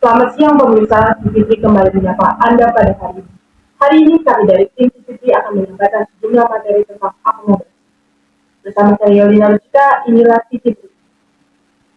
Selamat siang pemirsa, CCTV kembali menyapa Anda pada hari ini. Hari ini kami dari tim CCTV akan menyampaikan sejumlah materi tentang akomodasi. Bersama saya Yolina Lucika, inilah CCTV.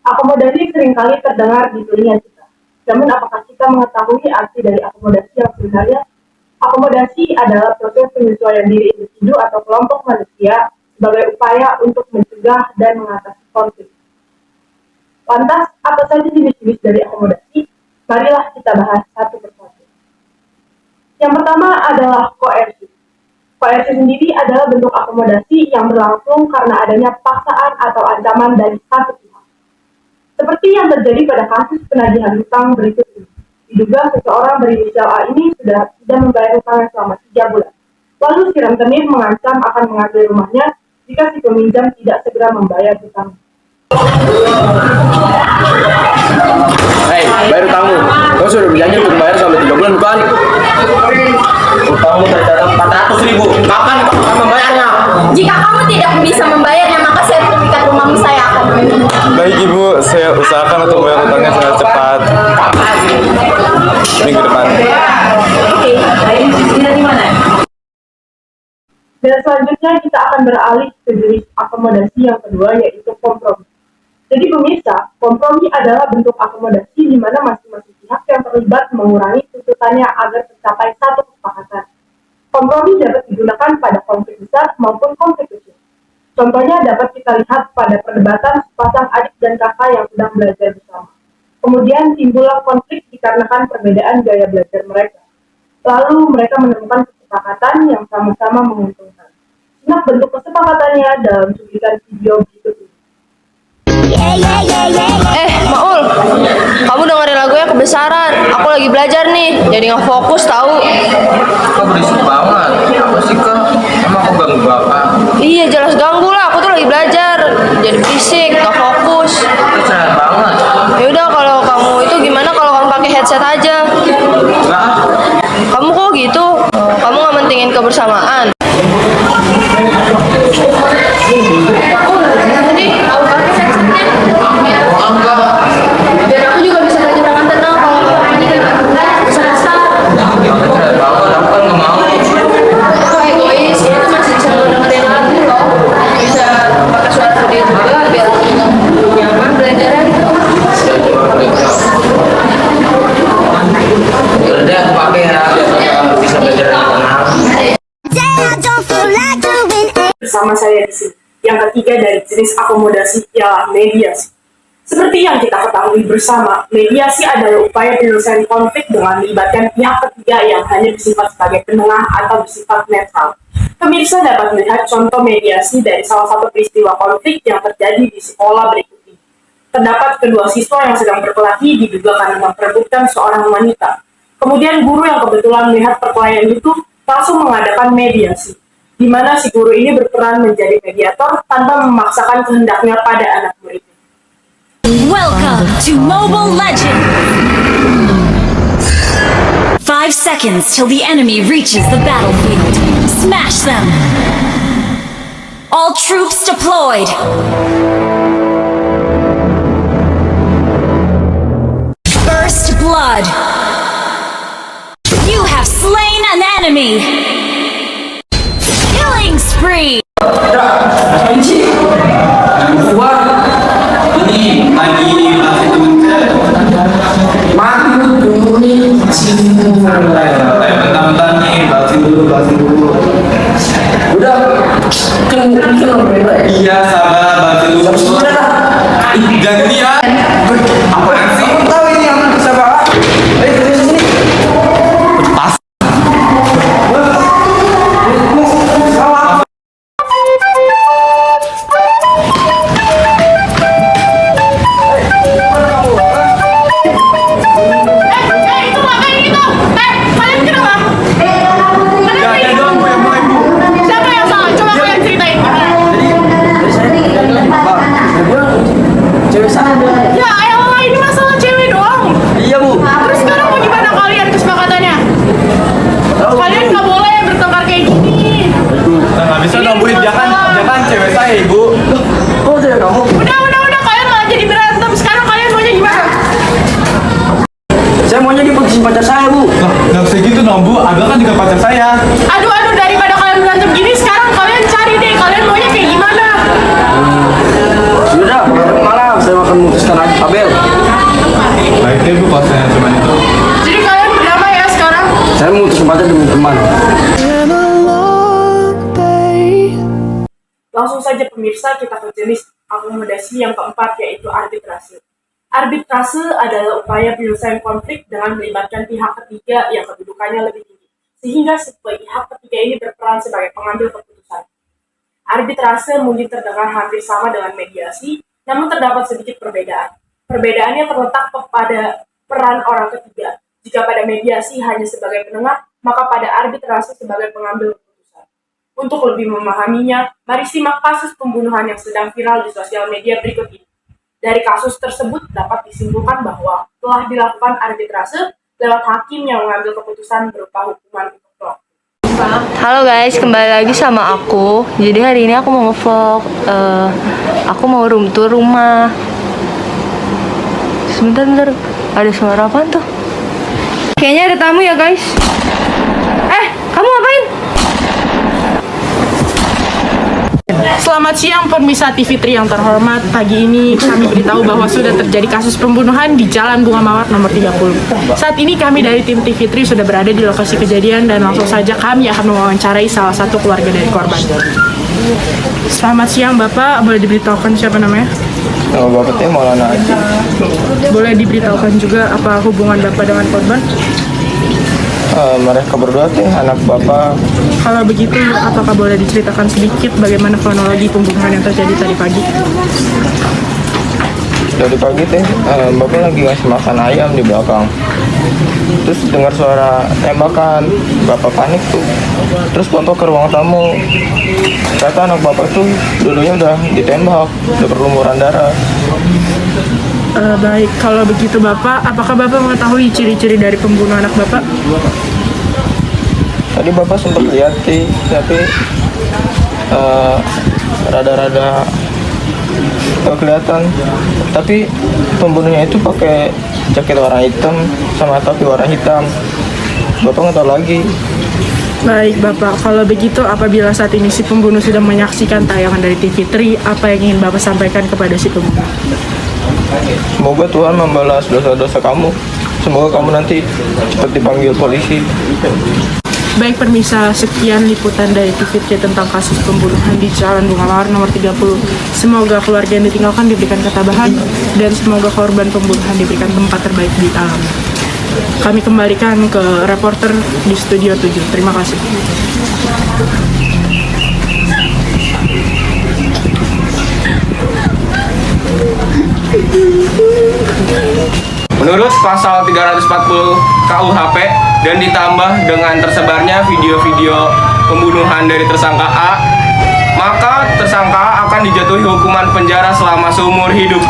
Akomodasi seringkali terdengar di telinga kita. Namun apakah kita mengetahui arti dari akomodasi yang sebenarnya? Akomodasi adalah proses penyesuaian diri individu atau kelompok manusia sebagai upaya untuk mencegah dan mengatasi konflik. Lantas, apa saja jenis-jenis dari akomodasi? Marilah kita bahas satu persatu. Yang pertama adalah koersi. Koersi sendiri adalah bentuk akomodasi yang berlangsung karena adanya paksaan atau ancaman dari satu pihak. Seperti yang terjadi pada kasus penagihan hutang berikut ini. Diduga seseorang berinisial A ini sudah tidak membayar hutangnya selama 3 bulan. Lalu si rentenir mengancam akan mengambil rumahnya jika si peminjam tidak segera membayar hutang. Hei, bayar utangmu. Kau sudah berjanji untuk bayar sampai 3 bulan, bukan? Utangmu tercatat 400.000. Kapan kau akan membayarnya? Jika kamu tidak bisa membayarnya, maka sertifikat rumahmu saya akan meminta. Baik Ibu, saya usahakan untuk membayar utangnya sangat cepat. Minggu depan. Oke, baik. Di mana? Dan selanjutnya kita akan beralih ke jenis akomodasi yang kedua, yaitu kompromi. Jadi pemirsa, kompromi adalah bentuk akomodasi di mana masing-masing pihak yang terlibat mengurangi tuntutannya agar tercapai satu kesepakatan. Kompromi dapat digunakan pada konflik besar maupun konflik kecil. Contohnya dapat kita lihat pada perdebatan sepasang adik dan kakak yang sedang belajar bersama. Kemudian timbullah konflik dikarenakan perbedaan gaya belajar mereka. Lalu mereka menemukan kesepakatan yang sama-sama menguntungkan. Simak bentuk kesepakatannya dalam cuplikan video berikut ini. Maul, kamu dengerin lagunya kebesaran. Aku lagi belajar nih, jadi nggak fokus tahu. Kau berisik banget. Apa sih kau? Emang aku ganggu apa? Iya, jelas ganggu lah. Aku tuh lagi belajar, jadi berisik, nggak fokus. Itu cerah banget. Ya udah, kalau kamu itu gimana kalau kamu pakai headset aja? Enggak. Kamu kok gitu? Kamu nggak mentingin kebersamaan? Biar aku juga bisa belajar dengan tenang. Kalau kamu ini kan susah. Itu cerah banget. Aku kan nggak mau. Aku egois, kita masih bisa dengerin lagu loh. Bisa pakai suara video juga biar nyaman belajarnya gitu. Yaudah, aku pakai ya. Biar bisa belajar dengan tenang. Bersama saya di sini. Yang ketiga dari jenis akomodasi ialah mediasi. Seperti yang kita ketahui bersama, mediasi adalah upaya penyelesaian konflik dengan melibatkan pihak ketiga yang hanya bersifat sebagai penengah atau bersifat netral. Pemirsa dapat melihat contoh mediasi dari salah satu peristiwa konflik yang terjadi di sekolah berikut ini. Terdapat kedua siswa yang sedang berkelahi diduga karena memperebutkan seorang wanita. Kemudian guru yang kebetulan melihat perkelahian itu langsung mengadakan mediasi, di mana si guru ini berperan menjadi mediator tanpa memaksakan kehendaknya pada anak muridnya. Welcome to Mobile Legends! 5 seconds till the enemy reaches the battlefield. Smash them! All troops deployed! First blood! You have slain an enemy! Killing spree! Ini lagi masih mentang-mentang nih basi dulu. Udah, iya sabar basi dulu. Gantian. Apaan sih? Tahu ini yang bisa bawa? Sini. Pas. Itu ngapain itu? Kalian kenapa? putusin pacar saya, Bu. Lah, nggak bisa gitu dong Bu, Aga kan juga pacar saya. Aduh, daripada kalian berantem gini, sekarang kalian cari deh, kalian maunya kayak gimana? Sudah, malam saya akan memutuskan lagi Abel. Baik deh Bu, kalau saya cuma itu. Jadi kalian berdamai ya sekarang? Saya memutuskan pacar demi teman. Langsung saja pemirsa, kita ke jenis akomodasi yang keempat, yaitu arbitrase. Arbitrase adalah upaya penyelesaian konflik dengan melibatkan pihak ketiga yang kedudukannya lebih tinggi, sehingga pihak ketiga ini berperan sebagai pengambil keputusan. Arbitrase mungkin terdengar hampir sama dengan mediasi, namun terdapat sedikit perbedaan. Perbedaannya terletak pada peran orang ketiga. Jika pada mediasi hanya sebagai penengah, maka pada arbitrase sebagai pengambil keputusan. Untuk lebih memahaminya, mari simak kasus pembunuhan yang sedang viral di sosial media berikut ini. Dari kasus tersebut dapat disimpulkan bahwa telah dilakukan arbitrase lewat hakim yang mengambil keputusan berupa hukuman untuk pelaku. Halo guys, kembali lagi sama aku. Jadi hari ini aku mau nge-vlog. Aku mau room tour rumah. Sebentar, ada suara apa tuh? Kayaknya ada tamu ya guys. Kamu ngapain? Selamat siang pemirsa TV Tri yang terhormat. Pagi ini kami beritahu bahwa sudah terjadi kasus pembunuhan di Jalan Bunga Mawar nomor 30. Saat ini kami dari tim TV Tri sudah berada di lokasi kejadian dan langsung saja kami akan mewawancarai salah satu keluarga dari korban. Selamat siang Bapak, boleh diberitahukan siapa namanya? Nama Bapak teh Maulana Aji. Boleh diberitahukan juga apa hubungan Bapak dengan korban? Mereka berdua teh anak Bapak. Kalau begitu, apakah boleh diceritakan sedikit bagaimana kronologi pembunuhan yang terjadi tadi pagi? Dari pagi teh Bapak lagi ngasih makan ayam di belakang. Terus dengar suara tembakan, Bapak panik tuh. Terus foto ke ruang tamu. Ternyata anak Bapak tuh dulunya udah ditembak, udah berlumuran darah. Baik, kalau begitu Bapak, apakah Bapak mengetahui ciri-ciri dari pembunuh anak Bapak? Tadi Bapak sempat lihat sih, tapi rada-rada nggak kelihatan. Tapi pembunuhnya itu pakai jaket warna hitam sama topi warna hitam. Bapak nggak tahu lagi. Baik Bapak, kalau begitu apabila saat ini si pembunuh sudah menyaksikan tayangan dari TV Tri, apa yang ingin Bapak sampaikan kepada si pembunuh? Semoga Tuhan membalas dosa-dosa kamu. Semoga kamu nanti cepat dipanggil polisi. Baik pemirsa, sekian liputan dari TV Tri tentang kasus pembunuhan di Jalan Bunga Mawar nomor 30. Semoga keluarga yang ditinggalkan diberikan ketabahan dan semoga korban pembunuhan diberikan tempat terbaik di alam. Kami kembalikan ke reporter di Studio 7. Terima kasih. Menurut pasal 340 KUHP dan ditambah dengan tersebarnya video-video pembunuhan dari tersangka A, maka tersangka A akan dijatuhi hukuman penjara selama seumur hidup.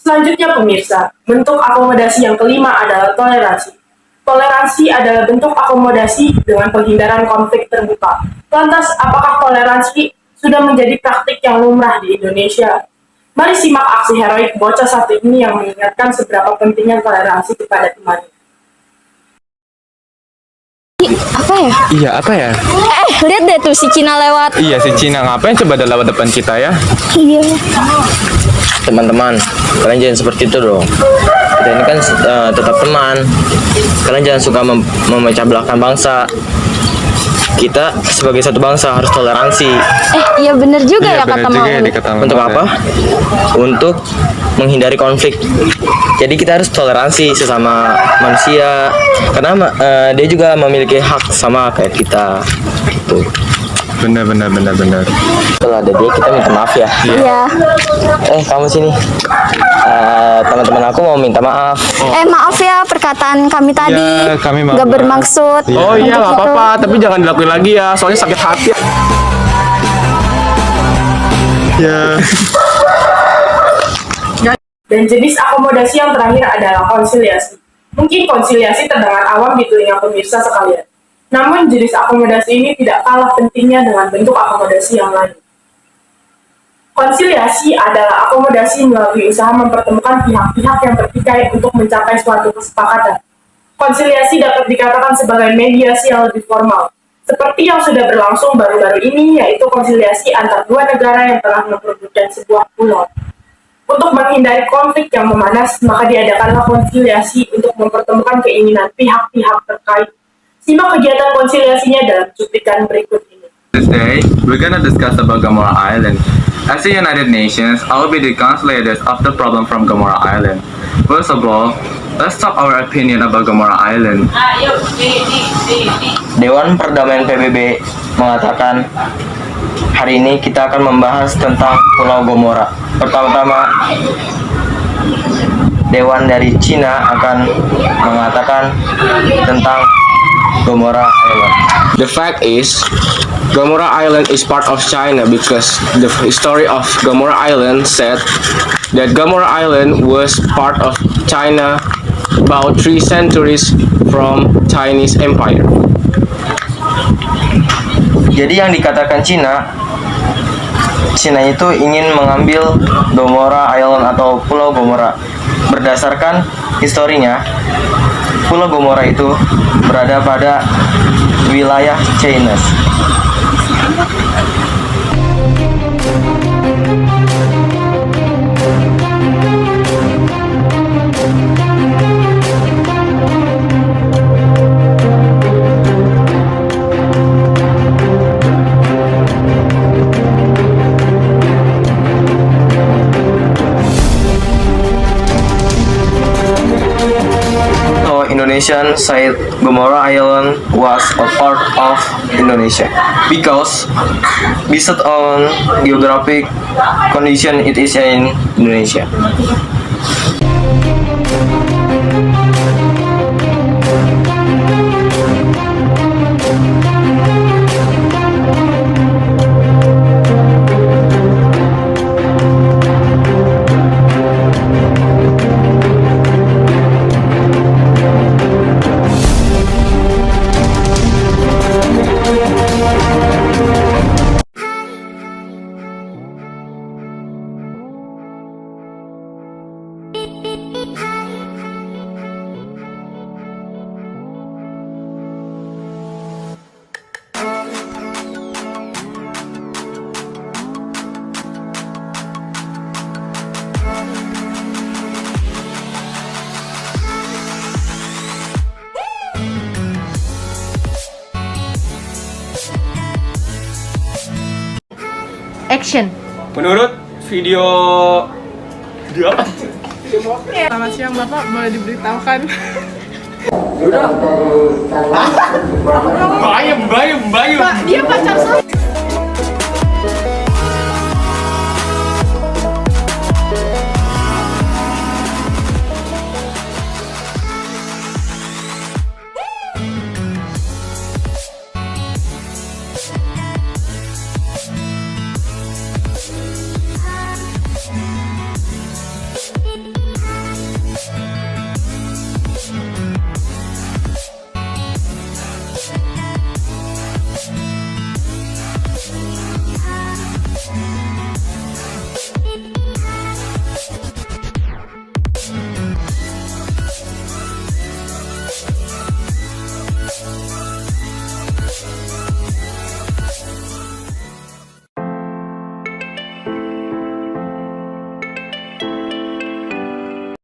Selanjutnya pemirsa, bentuk akomodasi yang kelima adalah toleransi. Toleransi adalah bentuk akomodasi dengan penghindaran konflik terbuka. Lantas, apakah toleransi sudah menjadi praktik yang lumrah di Indonesia? Mari simak aksi heroik bocah satu ini yang mengingatkan seberapa pentingnya toleransi kepada temannya. Apa ya? Iya, apa ya? Lihat deh tuh si Cina lewat. Iya, si Cina ngapain coba ada lewat depan kita ya? Iya. Teman-teman, kalian jangan seperti itu dong. Kita ini kan tetap teman. Kalian jangan suka memecah belahkan bangsa. Kita sebagai satu bangsa harus toleransi. Iya bener juga Iya, ya kata bener juga ya Maun. dikata Maun. Untuk apa? Untuk menghindari konflik. Jadi kita harus toleransi sesama manusia. Karena dia juga memiliki hak sama kayak kita. Tuh. Benar. Kalau ada dia kita minta maaf ya. Iya. Kamu sini. Teman-teman aku mau minta maaf. Maaf ya perkataan kami tadi. Iya, kami maaf. Gak bermaksud. Oh iya, untuk nggak itu. apa-apa, tapi jangan dilakuin lagi ya, soalnya sakit hati. Ya. Dan jenis akomodasi yang terakhir adalah konsiliasi. Mungkin konsiliasi terdengar awam di telinga pemirsa sekalian. Namun jenis akomodasi ini tidak kalah pentingnya dengan bentuk akomodasi yang lain. Konsiliasi adalah akomodasi melalui usaha mempertemukan pihak-pihak yang bertikai untuk mencapai suatu kesepakatan. Konsiliasi dapat dikatakan sebagai mediasi yang lebih formal, seperti yang sudah berlangsung baru-baru ini, yaitu konsiliasi antar dua negara yang telah memperebutkan sebuah pulau. Untuk menghindari konflik yang memanas, maka diadakanlah konsiliasi untuk mempertemukan keinginan pihak-pihak terkait. Simak kegiatan konsiliasinya dalam cuplikan berikut ini. This day, we're gonna discuss about Gomorrah Island. As the United Nations, I will be the conciliators of the problem from Gomorrah Island. First of all, let's talk our opinion about Gomorrah Island. Dewan Perdamaian PBB mengatakan hari ini kita akan membahas tentang Pulau Gomorrah. Pertama-tama, Dewan dari Cina akan mengatakan tentang Gomorrah Island. The fact is, Gomorrah Island is part of China because the history of Gomorrah Island said that Gomorrah Island was part of China about 3 centuries from Chinese Empire. Jadi yang dikatakan Cina itu ingin mengambil Gomorrah Island atau Pulau Gomorrah. Berdasarkan historinya, Pulau Gomorrah itu berada pada wilayah China. Indonesian said Gomorrah Island was a part of Indonesia because based on geographic condition it is in Indonesia. Action. Menurut video apa? Selamat siang Bapak, boleh diberitahukan? Bayem. Pak, dia pacar saya.